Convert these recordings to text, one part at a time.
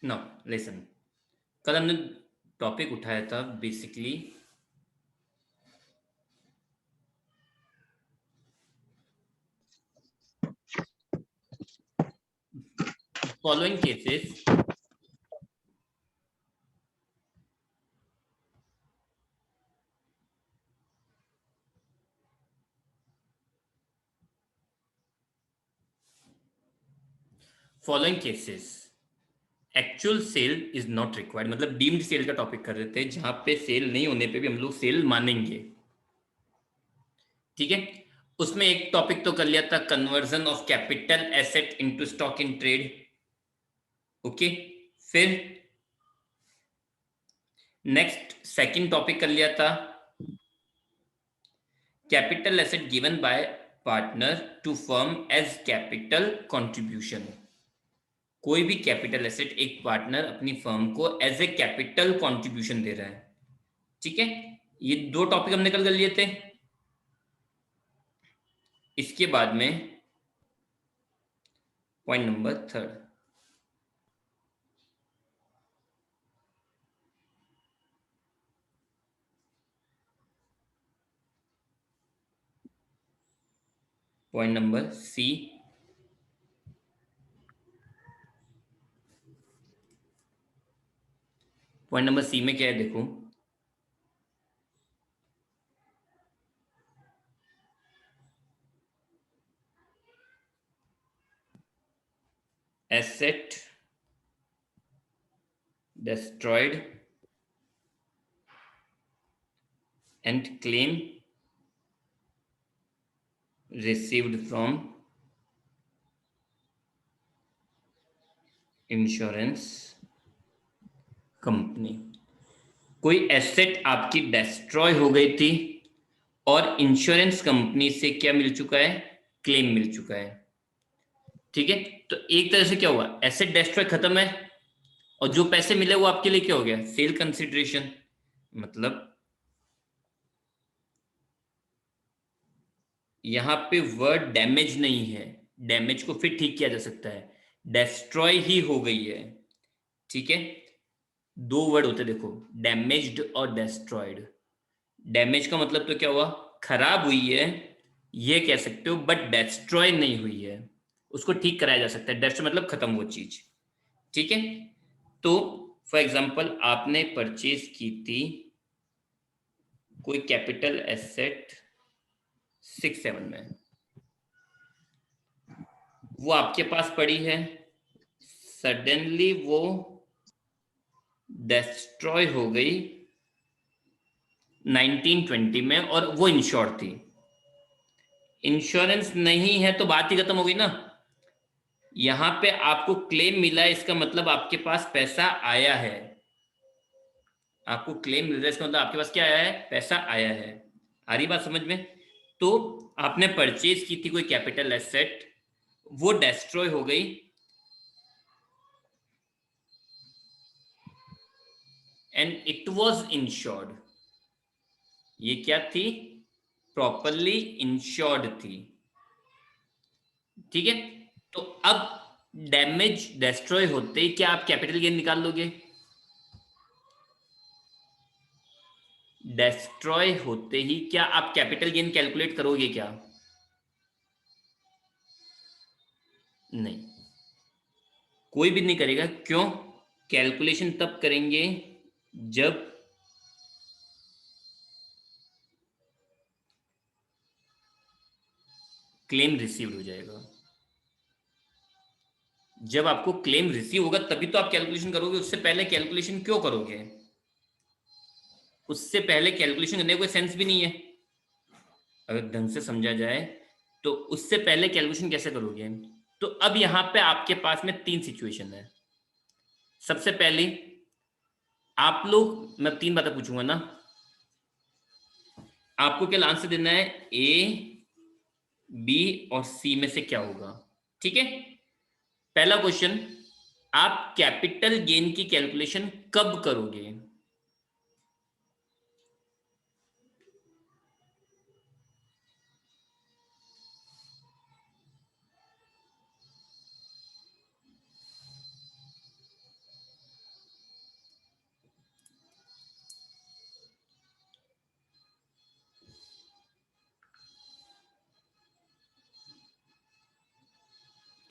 No, listen. कल हमने topic उठाया था basically following cases following cases actual sale is not required, मतलब डीम्ड सेल का टॉपिक कर रहे थे, जहां पे सेल नहीं होने पे भी हम लोग सेल मानेंगे। ठीक है। उसमें एक टॉपिक तो कर लिया था, conversion of capital asset into stock in trade. Okay. फिर नेक्स्ट सेकंड टॉपिक कर लिया था, capital asset given by partner to firm as capital contribution. कोई भी कैपिटल एसेट एक पार्टनर अपनी फर्म को एज ए कैपिटल कंट्रीब्यूशन दे रहा है। ठीक है। ये दो टॉपिक हमने कल कर लिए थे। इसके बाद में point number third, point number C. Point number C में क्या है देखो, asset destroyed and claim received from insurance company. कोई एसेट आपकी डिस्ट्रॉय हो गई थी और इंश्योरेंस कंपनी से क्या मिल चुका है, क्लेम मिल चुका है। ठीक है। तो एक तरह से क्या हुआ, एसेट डिस्ट्रॉय खत्म है और जो पैसे मिले वो आपके लिए क्या हो गया, सेल कंसिडरेशन। मतलब यहां पे वर्ड डैमेज नहीं है, डैमेज को फिर ठीक किया जा सकता है, डिस्ट्रॉय ही हो गई है। ठीक है। दो वर्ड होते देखो, डैमेज्ड और डिस्ट्रॉयड। डैमेज का मतलब तो क्या हुआ, खराब हुई है ये कह सकते हो, बट डिस्ट्रॉय नहीं हुई है, उसको ठीक कराया जा सकता है। डिस्ट्रॉय मतलब खत्म वो चीज। ठीक है। तो फॉर एग्जांपल आपने परचेज की थी कोई कैपिटल एसेट 6-7 में, वो आपके पास पड़ी है, सडनली वो डिस्ट्रॉय हो गई 1920 में और वो इंश्योर थी। इंश्योरेंस नहीं है तो बात ही खत्म हो गई ना। यहां पे आपको क्लेम मिला है, इसका मतलब आपके पास पैसा आया है। आपको क्लेम मिल रहा है इसका मतलब आपके पास क्या आया है, पैसा आया है। आ रही बात समझ में। तो आपने परचेज की थी कोई कैपिटल एसेट, वो डिस्ट्रॉय हो गई एंड इट वाज इंश्योर्ड। ये क्या थी, प्रॉपरली इंश्योर्ड थी। ठीक है। तो अब डैमेज डिस्ट्रॉय होते ही क्या आप कैपिटल गेन निकाल लोगे, डिस्ट्रॉय होते ही क्या आप कैपिटल गेन कैलकुलेट करोगे क्या, नहीं, कोई भी नहीं करेगा। क्यों, कैलकुलेशन तब करेंगे जब क्लेम रिसीव हो जाएगा। जब आपको क्लेम रिसीव होगा तभी तो आप कैलकुलेशन करोगे, उससे पहले कैलकुलेशन क्यों करोगे, उससे पहले कैलकुलेशन करने का कोई सेंस भी नहीं है। अगर ढंग से समझा जाए तो उससे पहले कैलकुलेशन कैसे करोगे। तो अब यहां पे आपके पास में तीन सिचुएशन है। सबसे पहली, आप लोग, मैं तीन बातें पूछूंगा ना, आपको क्या आंसर देना है, ए बी और सी में से क्या होगा। ठीक है। पहला क्वेश्चन, आप कैपिटल गेन की कैलकुलेशन कब करोगे।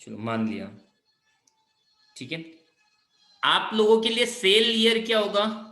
चलो मान लिया, ठीक है। आप लोगों के लिए सेल ईयर क्या होगा?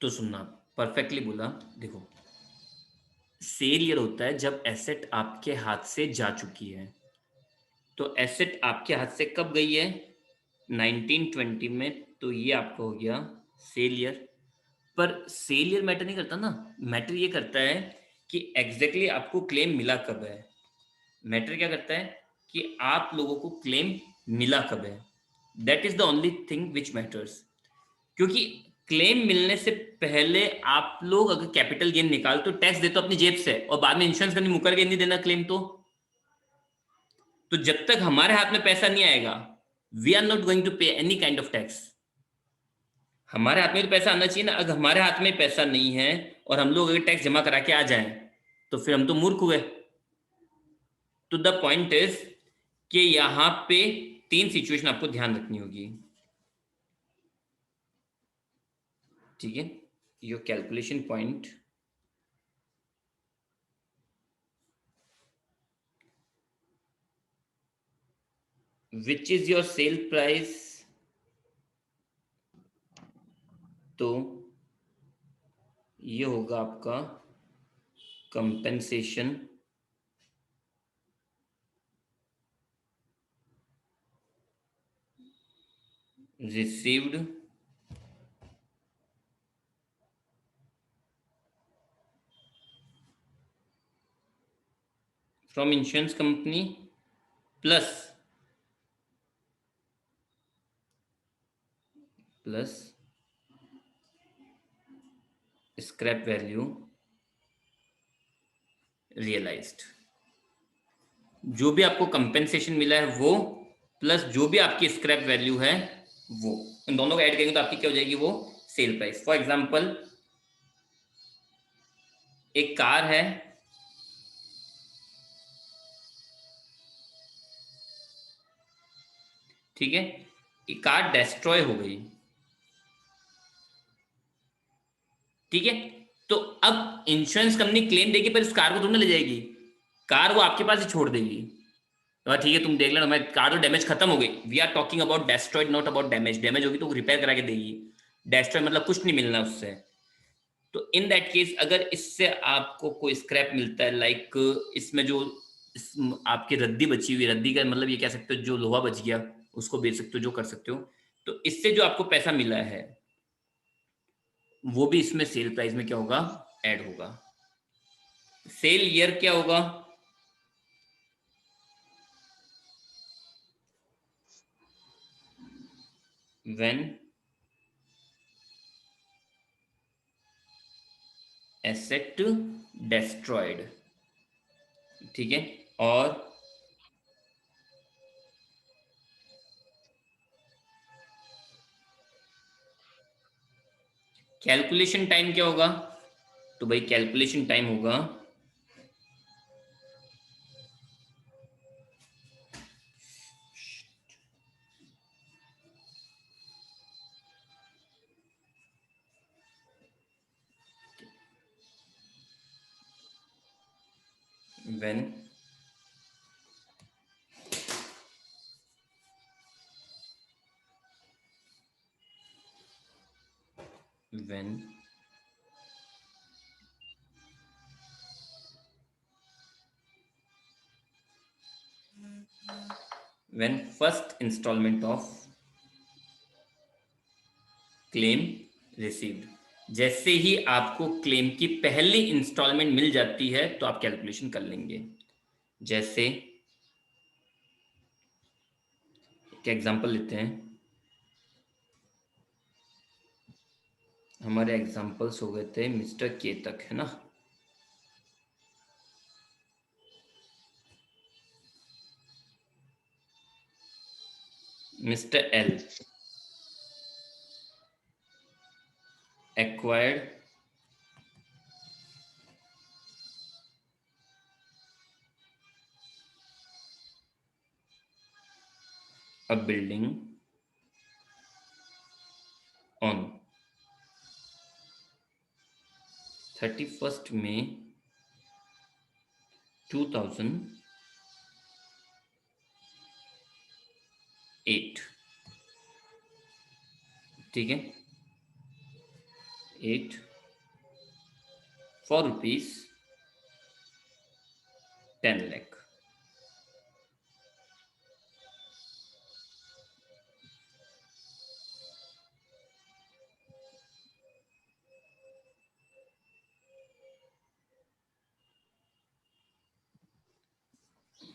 तो सुनना, परफेक्टली बोला। देखो, सेल ईयर होता है जब एसेट आपके हाथ से जा चुकी है। तो एसेट आपके हाथ से कब गई है? 1920 में। तो ये आपका हो गया सेल ईयर। पर सेल ईयर मैटर नहीं करता ना, मैटर ये करता है कि एग्जैक्टली आपको क्लेम मिला कब है। मैटर क्या करता है कि आप लोगों को क्लेम मिला कब है। That is the only thing which matters. क्योंकि क्लेम मिलने से पहले आप लोग अगर कैपिटल गेन निकाल तो टैक्स दे तो अपनी जेब से, और बाद में इंश्योरेंस कंपनी मुकर के नहीं देना क्लेम। तो जब तक हमारे हाथ में पैसा नहीं आएगा, we are not going to pay any kind of tax. हमारे हाथ में तो पैसा आना चाहिए ना। अगर हमारे हाथ में पैसा नहीं है और हम लोग अगर टैक्स जमा करा के आ जाएं, तो फिर हम तो मूर्ख हुए। तो द पॉइंट इज कि यहां पे तीन सिचुएशन आपको ध्यान रखनी होगी, ठीक है। Your calculation point, which is your sale price. तो ये होगा आपका compensation received from insurance company plus scrap value realised. जो भी आपको कंपेंसेशन मिला है वो, प्लस जो भी आपकी स्क्रैप वैल्यू है वो, इन दोनों को ऐड करेंगे तो आपकी क्या हो जाएगी? वो सेल प्राइस। फॉर एग्जांपल, एक कार है, ठीक है। ये कार डिस्ट्रॉय हो गई, ठीक है। तो अब इंश्योरेंस कंपनी क्लेम देगी, पर इस कार को तुमने ले जाएगी, कार वो आपके पास ही छोड़ देगी। तो ठीक है, तुम देख लेना, मैं कार तो डैमेज खत्म हो गई। We are talking about destroyed, not about damage. Damage होगी तो रिपेयर करा के देगी, डेस्ट्रॉय मतलब कुछ नहीं मिलना उससे। तो इन दैट केस अगर इससे आपको कोई स्क्रैप मिलता है, लाइक इसमें जो इस, आपकी रद्दी बची हुई, रद्दी का मतलब ये कह सकते हो जो लोहा बच गया उसको बेच सकते हो, जो कर सकते हो। तो इससे जो आपको पैसा मिला है वो भी इसमें सेल प्राइस में क्या होगा? ऐड होगा। सेल ईयर क्या होगा? व्हेन एसेट डेस्ट्रॉयड, ठीक है। और कैलकुलेशन टाइम क्या होगा? तो भाई कैलकुलेशन टाइम होगा when when when first instalment of claim received. जैसे ही आपको क्लेम की पहली इंस्टॉलमेंट मिल जाती है तो आप कैलकुलेशन कर लेंगे। जैसे एक एग्जांपल लेते हैं, हमारे एग्जाम्पल्स हो गए थे मिस्टर के तक, है ना। Mister L acquired a building on 31st May 2008। ठीक है, 8 for rupees 10 lakh।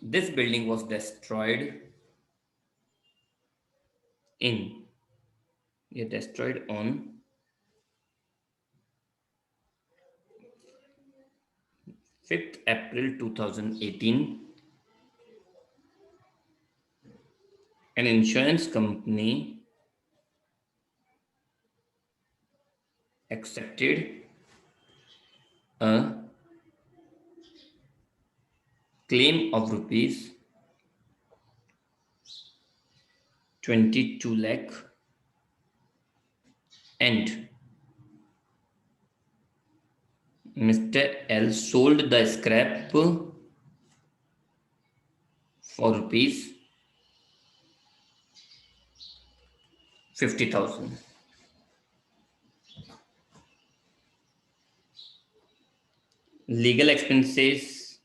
This building was destroyed in, destroyed on 5th April 2018। An insurance company accepted a claim of rupees 22 lakh and Mr. L sold the scrap for rupees 50,000। Legal expenses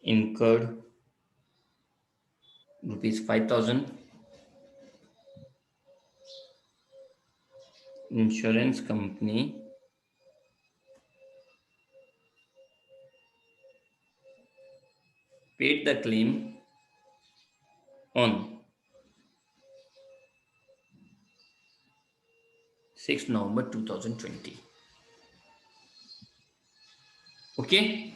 incurred rupees 5,000। Insurance company paid the claim on 6 November 2020। Okay.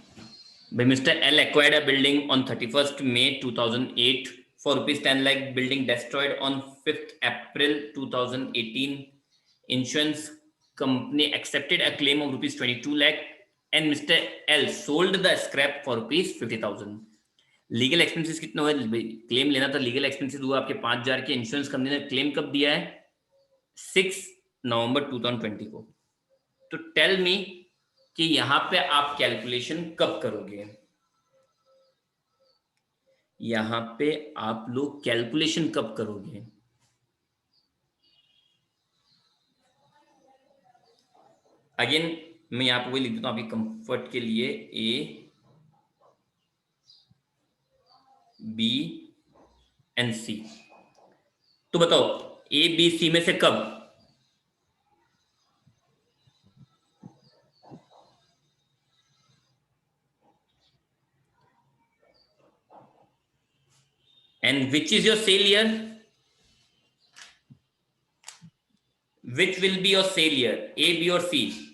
By Mr. L acquired a building on 31st May 2008 for rupees 10 lakh. Building destroyed on 5th April 2018. Insurance company accepted a claim of rupees 22 lakh and Mr. L sold the scrap for rupees 50,000। Legal expenses कितना हुआ? Claim लेना था, legal expenses हुआ आपके 5,000 के। Insurance company ने claim कब दिया है? 6 नवंबर 2020 को। तो टेल मी कि यहां पे आप कैलकुलेशन कब करोगे? यहां पे आप लोग कैलकुलेशन कब करोगे? अगेन मैं यहां पे वही लिख देता हूं आपके कंफर्ट के लिए, ए बी एंड सी। तो बताओ ए बी सी में से कब? And which is your sale year? Which will be your sale year, A B और सी?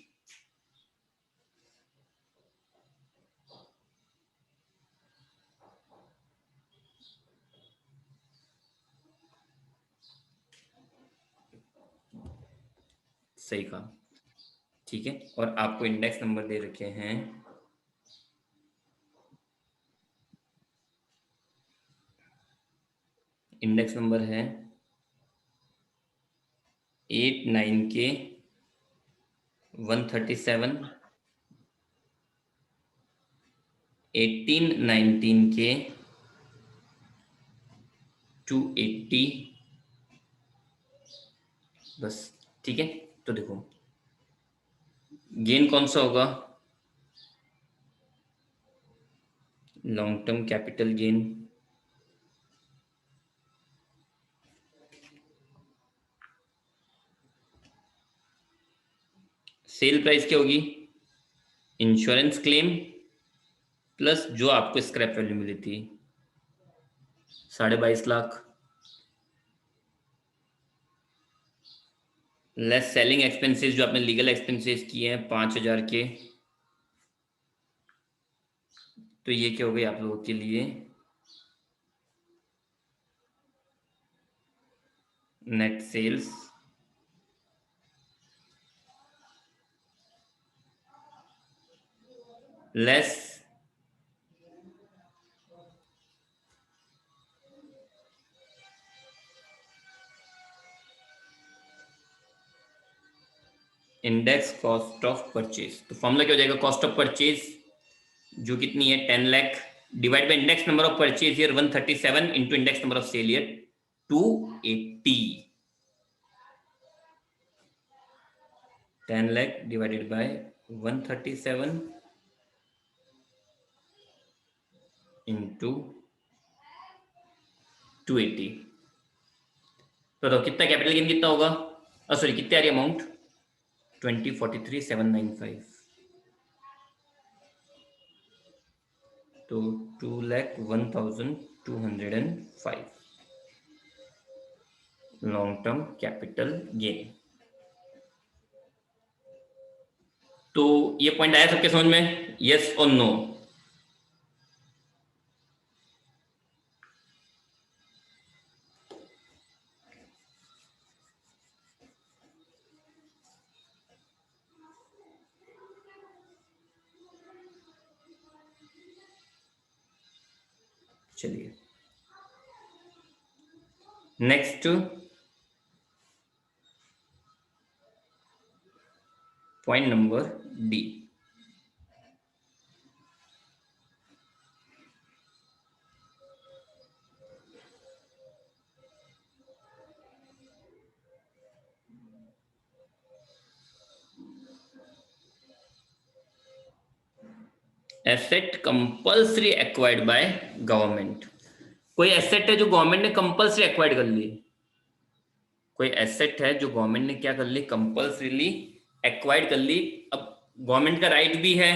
सही कहा। ठीक है, और आपको इंडेक्स नंबर दे रखे हैं। इंडेक्स नंबर है 89 के 137, 1819 के 280। बस ठीक है। तो देखो गेन कौन सा होगा? Long term capital gain. Sale price क्या होगी? इंश्योरेंस क्लेम प्लस जो आपको स्क्रैप वैल्यू मिली थी 22.5 लाख। लेस सेलिंग एक्सपेंसेस जो आपने लीगल एक्सपेंसेस किए हैं 5,000 के, तो ये क्या हो गई आप लोगों के लिए net sales less index cost of purchase. तो फॉर्मूला क्या हो जाएगा, कॉस्ट ऑफ परचेज जो कितनी है 10 lakh divide by index number of purchase year 137 into index number of sale year 280। 10 lakh divided by 137 into 280। तो कितना कैपिटल गेन कितना होगा, सॉरी कितनी आ रही अमाउंट 20,43,795। तो 2,01,205 लॉन्ग टर्म कैपिटल गेन। तो ये पॉइंट आया सबके समझ में, यस और नो? चलिए next point number D. Asset compulsory acquired by government. कोई एसेट है जो गवर्नमेंट ने कंपल्सरी एक्वायर्ड कर ली, कोई एसेट है जो गवर्नमेंट ने क्या कर ली, कंपल्सरीली एक्वायर्ड कर ली। अब गवर्नमेंट का राइट भी है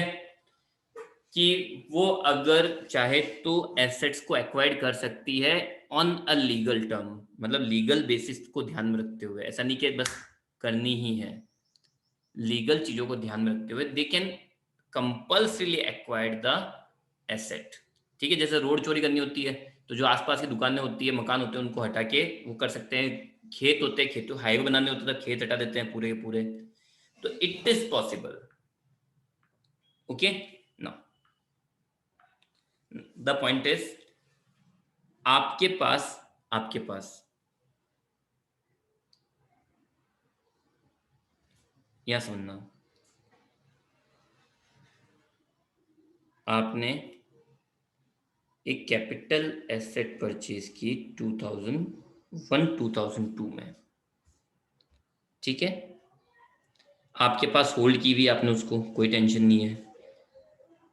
कि वो अगर चाहे तो एसेट्स को एक्वायर्ड कर सकती है ऑन अ लीगल टर्म, मतलब लीगल बेसिस को ध्यान में रखते हुए। ऐसा नहीं कि बस करनी ही है, लीगल चीजों को ध्यान में रखते हुए they can compulsorily acquired the asset. ठीक है, जैसे रोड चोरी करनी होती है तो जो आसपास की दुकानें होती है, मकान होते हैं, उनको हटा के वो कर सकते हैं। खेत होते हैं, खेतों हाईवे बनाने होते हैं, खेत हटा देते हैं पूरे के पूरे। तो it is possible. Okay, now the point is आपके पास यह सुनना, आपने एक कैपिटल एसेट परचेज की 2001-2002 में। ठीक है, आपके पास होल्ड की हुई आपने उसको, कोई टेंशन नहीं है,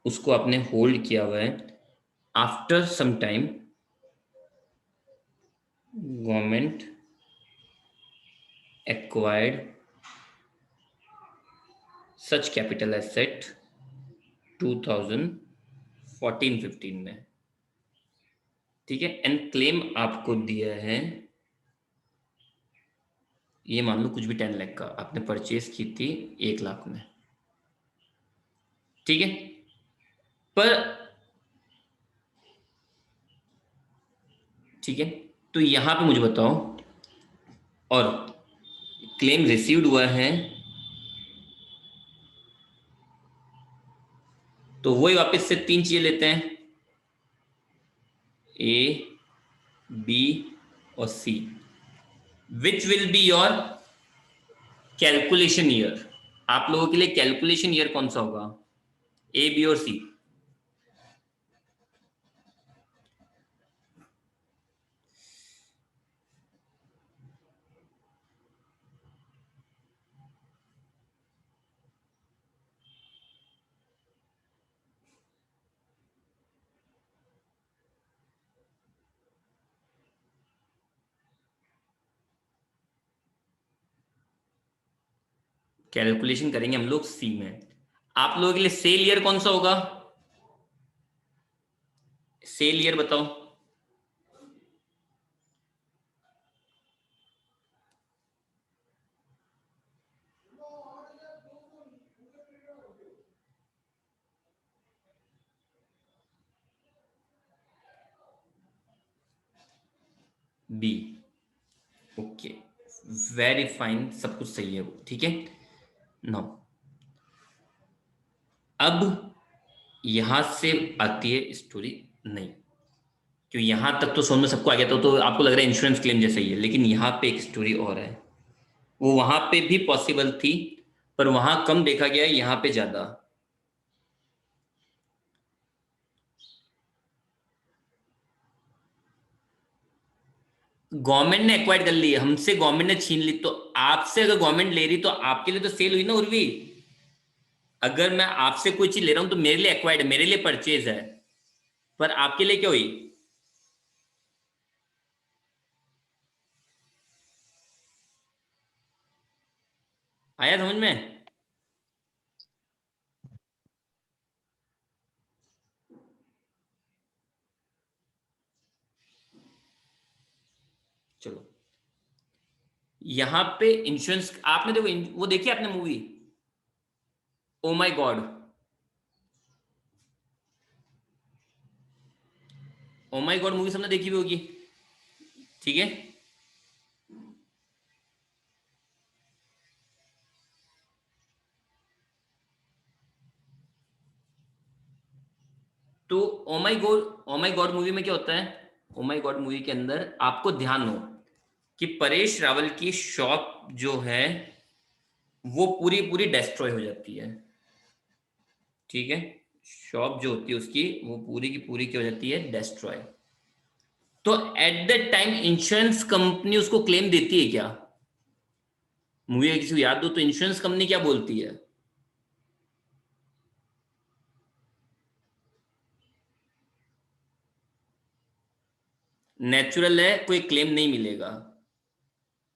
उसको आपने होल्ड किया हुआ है। After some time government acquired such capital asset 2014-15 में। ठीक है, एंड क्लेम आपको दिया है, ये मान लो कुछ भी 10 लाख का आपने परचेज की थी 1 लाख में। ठीक है, पर ठीक है, तो यहां पे मुझे बताओ, और क्लेम रिसीव्ड हुआ है तो वही वापस से 3 चीजें लेते हैं, ए बी और C. Which will be your calculation year? आप लोगों के लिए कैलकुलेशन ईयर कौन सा होगा, ए बी और सी? कैलकुलेशन करेंगे हम लोग सी में। आप लोगों के लिए सेल ईयर कौन सा होगा, सेल ईयर बताओ। बी। ओके, वेरी फाइन, सब कुछ सही है वो, ठीक है। नाउ अब यहां से आती है स्टोरी। नहीं, क्यों यहां तक तो समझ में सबको आ गया था, तो आपको लग रहा है इंश्योरेंस क्लेम जैसा ही है, लेकिन यहाँ पे एक स्टोरी और है। वो वहां पे भी पॉसिबल थी, पर वहां कम देखा गया है, यहाँ पे ज्यादा। गवर्नमेंट ने एक्वायर कर ली है हमसे, गवर्नमेंट ने छीन ली, तो आपसे अगर गवर्नमेंट ले रही तो आपके लिए तो सेल हुई ना उर्वी। अगर मैं आपसे कोई चीज ले रहा हूं तो मेरे लिए एक्वायर्ड है, मेरे लिए परचेज है, पर आपके लिए क्या हुई? आया समझ में? चलो, यहां पे इंश्योरेंस आपने देखो, वो देखी आपने मूवी ओ माई गॉड? ओ माई गॉड मूवी सबने देखी भी होगी, ठीक है। तो ओ माई गॉड मूवी में क्या होता है? ओ माई गॉड मूवी के अंदर आपको ध्यान हो कि परेश रावल की शॉप जो है वो पूरी पूरी डिस्ट्रॉय हो जाती है, ठीक है। शॉप जो होती है उसकी, वो पूरी की पूरी क्या हो जाती है? डिस्ट्रॉय। तो at the time insurance company उसको क्लेम देती है क्या? मुझे किसी को याद हो तो इंश्योरेंस कंपनी क्या बोलती है? नेचुरल है, कोई क्लेम नहीं मिलेगा,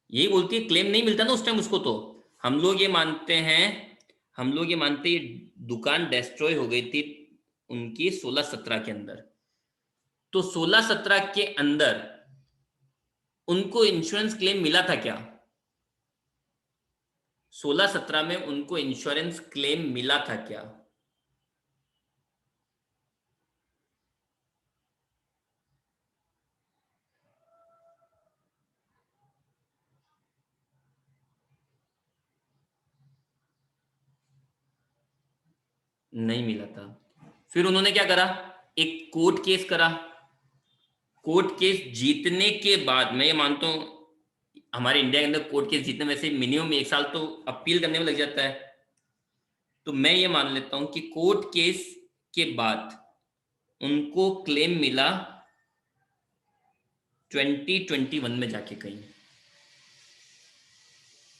यही बोलती है। क्लेम नहीं मिलता ना उस टाइम उसको, तो हम लोग ये मानते हैं, हम लोग ये मानते हैं ये दुकान डिस्ट्रॉय हो गई थी उनकी 16-17 के अंदर। तो 16-17 के अंदर उनको इंश्योरेंस क्लेम मिला था क्या? 16-17 में उनको इंश्योरेंस क्लेम मिला था क्या? नहीं मिला था। फिर उन्होंने क्या करा? एक कोर्ट केस करा। कोर्ट केस जीतने के बाद, मैं ये मानता हूं हमारे इंडिया के अंदर कोर्ट केस जीतने में से मिनिमम 1 साल तो अपील करने में लग जाता है। तो मैं ये मान लेता हूं कि कोर्ट केस के बाद उनको क्लेम मिला 2021 में जाके कहीं।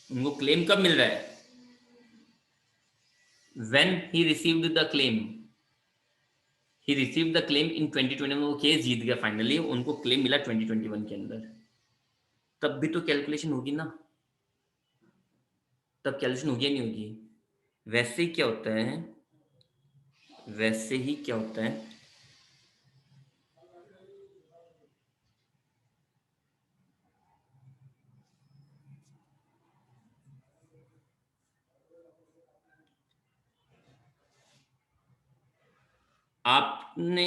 उनको क्लेम कब मिल रहा है? When he received the claim, he received the claim in 2021। वो केस जीत गया फाइनली, उनको क्लेम मिला 2021 के अंदर। तब भी तो कैलकुलेशन होगी ना, तब कैलकुलेशन होगी या नहीं होगी? वैसे ही क्या होता है, वैसे ही क्या होता है, आपने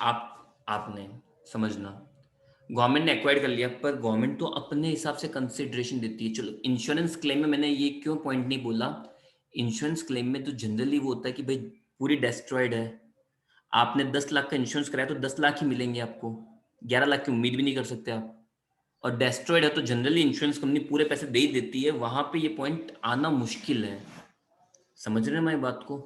आपने समझना, गवर्नमेंट ने एक्वायर कर लिया, पर गवर्नमेंट तो अपने हिसाब से कंसिडरेशन देती है। चलो इंश्योरेंस क्लेम में मैंने ये क्यों पॉइंट नहीं बोला, इंश्योरेंस क्लेम में तो जनरली वो होता है कि भाई पूरी डेस्ट्रॉयड है, आपने 10 लाख का इंश्योरेंस कराया तो 10 लाख ही मिलेंगे आपको, 11 लाख की उम्मीद भी नहीं कर सकते आप। और डेस्ट्रॉयड है तो जनरली इंश्योरेंस कंपनी पूरे पैसे दे ही देती है, वहां पे ये पॉइंट आना मुश्किल है। समझ रहे हैं मैं बात को?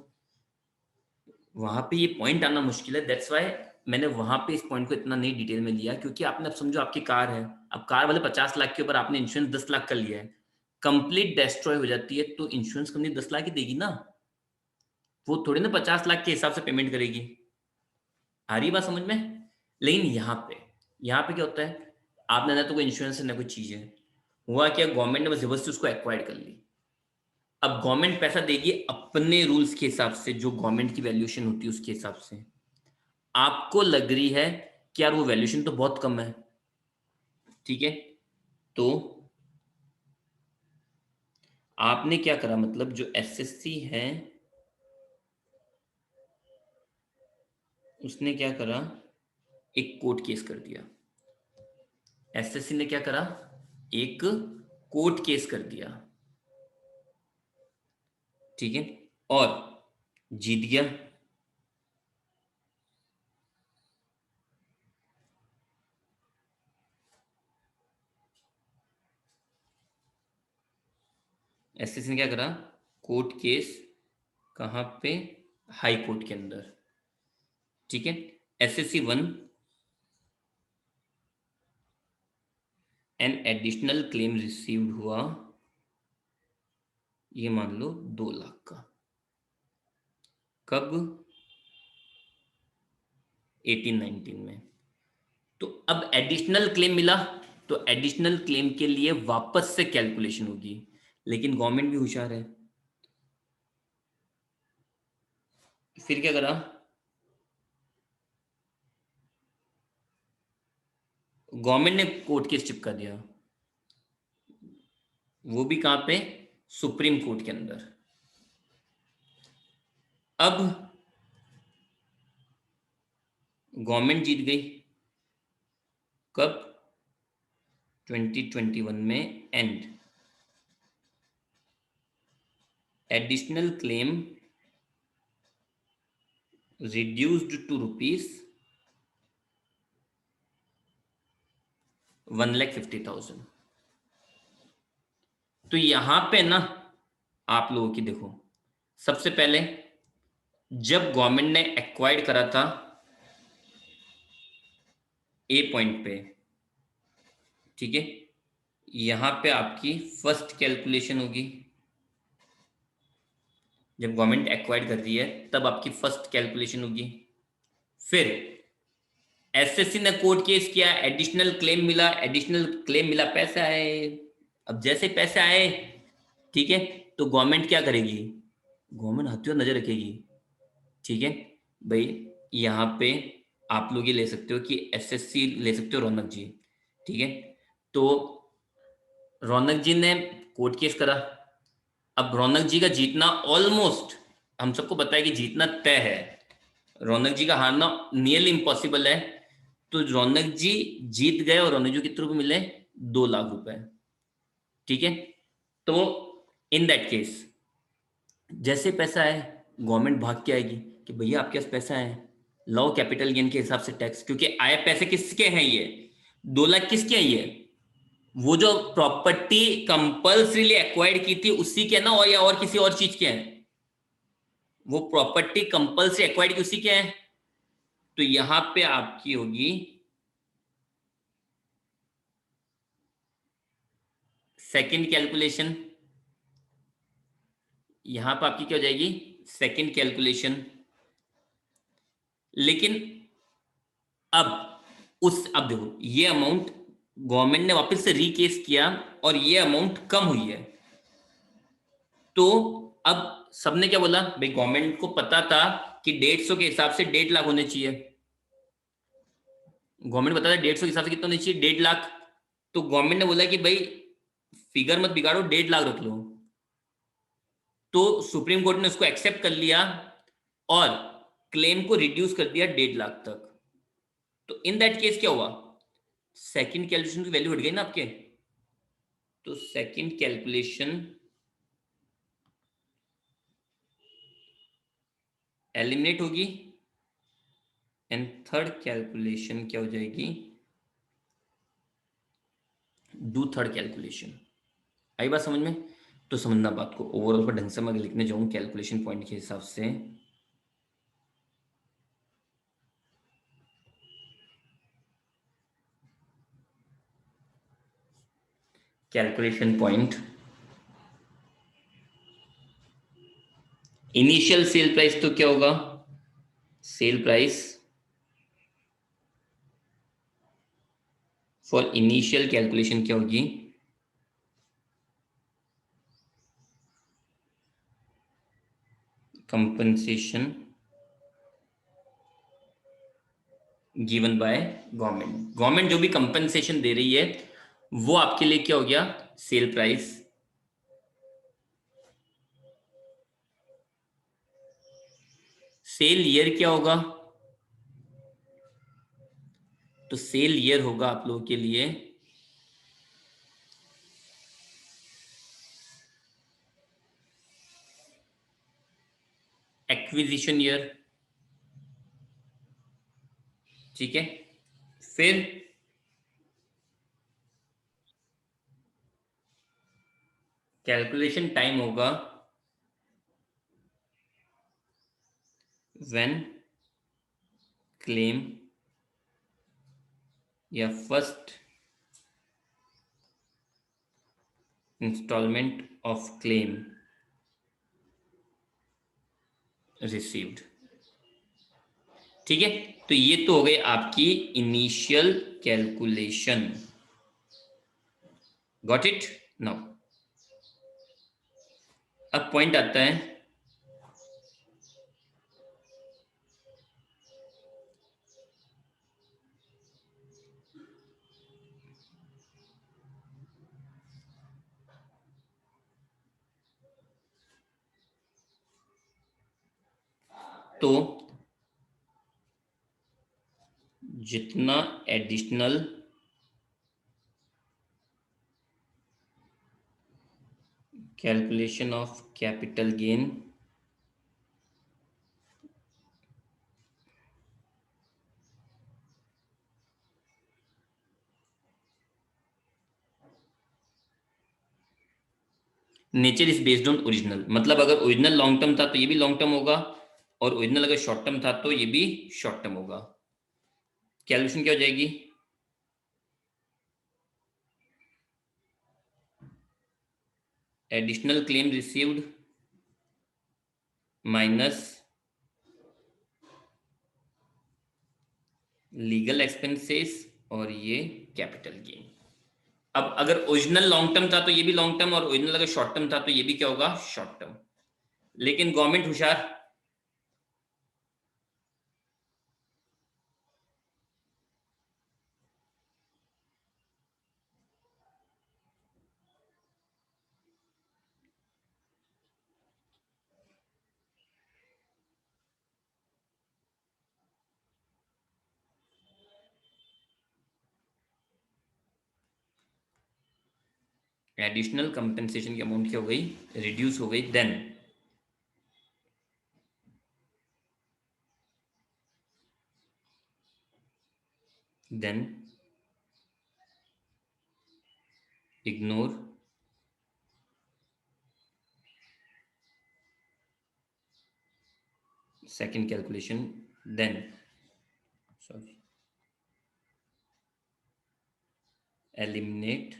वहां पे ये पॉइंट आना मुश्किल है, दैट्स वाई मैंने वहां पे इस पॉइंट को इतना नहीं डिटेल में लिया, क्योंकि आपने अब समझो आपकी कार है, अब कार वाले 50 लाख के ऊपर आपने इंश्योरेंस 10 लाख का लिया है, कंप्लीट डिस्ट्रॉय हो जाती है तो इंश्योरेंस कंपनी 10 लाख ही देगी ना, वो थोड़ी ना 50 लाख के हिसाब से पेमेंट करेगी। आ रही बात समझ में? लेकिन यहाँ पे क्या होता है, आपने ना तो कोई इंश्योरेंस है ना कोई चीज है, हुआ क्या, गवर्नमेंट ने बस जबरदस्ती उसको एक्वायर कर ली। अब गवर्नमेंट पैसा देगी अपने रूल्स के हिसाब से, जो गवर्नमेंट की वैल्यूएशन होती है उसके हिसाब से। आपको लग रही है कि यार वो वैल्यूएशन तो बहुत कम है, ठीक है। तो आपने क्या करा, मतलब जो एसएससी है उसने क्या करा, एक कोर्ट केस कर दिया। एसएससी ने क्या करा, एक कोर्ट केस कर दिया, ठीक है, और जीत गया। एसएससी ने क्या करा, कोर्ट केस, कहां पे, हाई कोर्ट के अंदर, ठीक है। SSC one an additional claim received हुआ, ये मान लो 2 लाख का, कब, 18-19 में। तो अब एडिशनल क्लेम मिला, तो एडिशनल क्लेम के लिए वापस से कैलकुलेशन होगी, लेकिन गवर्नमेंट भी होशियार है, फिर क्या करा, गवर्नमेंट ने कोर्ट केस चिपका दिया, वो भी कहां पे, सुप्रीम कोर्ट के अंदर। अब गवर्नमेंट जीत गई, कब, 2021 में, and additional claim reduced to rupees 1,50,000। तो यहां पे ना आप लोगों की देखो, सबसे पहले जब गवर्नमेंट ने एक्वायर्ड करा था ए पॉइंट पे, ठीक है, यहां पे आपकी फर्स्ट कैलकुलेशन होगी, जब गवर्नमेंट एक्वायर्ड कर रही है तब आपकी फर्स्ट कैलकुलेशन होगी। फिर एसएससी ने कोर्ट केस किया, एडिशनल क्लेम मिला, एडिशनल क्लेम मिला, पैसे आए। अब जैसे पैसे आए, ठीक है, तो गवर्नमेंट क्या करेगी, गवर्नमेंट हथियार नजर रखेगी, ठीक है भाई। यहाँ पे आप लोग ये ले सकते हो कि एसएससी ले सकते हो रौनक जी, ठीक है। तो रौनक जी ने कोर्ट केस करा, अब रौनक जी का जीतना ऑलमोस्ट, हम सबको पता है कि जीतना तय है, रौनक जी का हारना नियरली इम्पॉसिबल है। तो रौनक जी जीत गए, और रौनक जी को कितने रुपए मिले, 2 लाख रुपए, ठीक है। तो इन दैट केस जैसे पैसा है, गवर्नमेंट भाग के आएगी कि भैया आपके पास पैसा है, लाओ कैपिटल गेन के हिसाब से टैक्स, क्योंकि आए पैसे किसके हैं ये, 2 लाख किसके हैं ये, वो जो प्रॉपर्टी कंपल्सरीली एक्वायर्ड की थी उसी के ना, और या और किसी और चीज के हैं, वो प्रॉपर्टी कंपल्सरी एक्वायर्ड की उसी के हैं। तो यहां पे आपकी होगी सेकंड कैलकुलेशन, यहां पर आपकी क्या हो जाएगी, सेकंड कैलकुलेशन। लेकिन अब देखो, ये अमाउंट गवर्नमेंट ने वापस से रीकेस किया और ये अमाउंट कम हुई है। तो अब सबने क्या बोला भाई, गवर्नमेंट को पता था कि 150 के हिसाब से 1.5 लाख होने चाहिए, गवर्नमेंट बता था 150 के हिसाब से कितना होने चाहिए, 1.5 लाख। तो गवर्नमेंट ने बोला कि भाई फिगर मत बिगाड़ो, 1.5 लाख रख लो। तो सुप्रीम कोर्ट ने उसको एक्सेप्ट कर लिया और क्लेम को रिड्यूस कर दिया 1.5 लाख तक। तो इन दैट केस क्या हुआ, सेकंड कैलकुलेशन की वैल्यू हट गई ना आपके, तो सेकंड कैलकुलेशन एलिमिनेट होगी, एंड थर्ड कैलकुलेशन क्या हो जाएगी, डू थर्ड कैलकुलेशन। आई बात समझ में। तो समझना बात को, ओवरऑल पर ढंग से मैं लिखने जाऊं कैलकुलेशन पॉइंट के हिसाब से, calculation point, initial cell price तो क्या होगा, sale price for initial calculation क्या होगी, compensation given by government. Government जो भी कंपनसेशन दे रही है वो आपके लिए क्या हो गया, सेल प्राइस। सेल ईयर क्या होगा, तो सेल ईयर होगा आप लोगों के लिए एक्विजिशन ईयर, ठीक है। फिर कैलकुलेशन टाइम होगा व्हेन क्लेम या first instalment of claim received, ठीक है। तो ये तो हो गई आपकी initial calculation, got it now. अब पॉइंट आता है तो जितना additional calculation of capital gain nature is based on original, मतलब अगर ओरिजिनल लॉन्ग टर्म था तो ये भी लॉन्ग टर्म होगा, और ओरिजिनल अगर शॉर्ट टर्म था तो ये भी शॉर्ट टर्म होगा। कैलकुलेशन क्या हो जाएगी, additional claim received minus legal expenses और ये कैपिटल गेन। अब अगर ओरिजिनल लॉन्ग टर्म था तो ये भी लॉन्ग टर्म, और ओरिजिनल अगर शॉर्ट टर्म था तो ये भी क्या होगा, शॉर्ट टर्म। लेकिन गवर्नमेंट होशियार, एडिशनल कंपेंसेशन की अमाउंट क्या हो गई, रिड्यूस हो गई। Then ignore second calculation, then sorry eliminate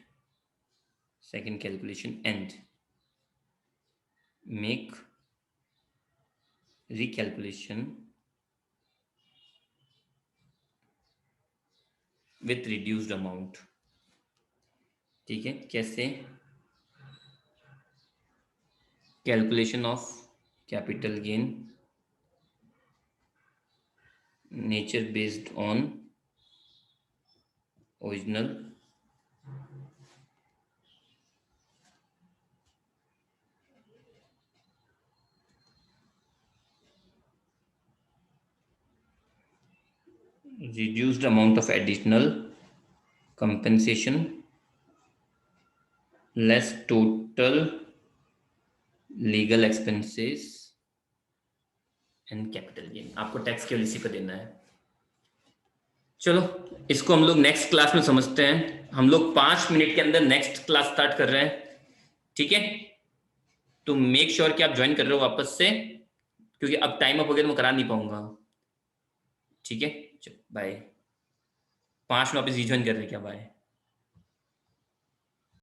second calculation and make recalculation with reduced amount, ठीक है। कैसे, calculation of capital gain nature based on original reduced amount of additional compensation less total legal expenses and capital gain। आपको tax केवल इसी पर देना है। चलो इसको हम लोग नेक्स्ट क्लास में समझते हैं। हम लोग 5 मिनट के अंदर नेक्स्ट क्लास स्टार्ट कर रहे हैं, ठीक है। तो मेक श्योर कि आप ज्वाइन कर रहे हो वापस से, क्योंकि अब टाइम अप वगैरह मैं करा नहीं पाऊंगा, ठीक है। चलो बाय। 5 में वापस रिज्वाइन कर रहे क्या, बाय।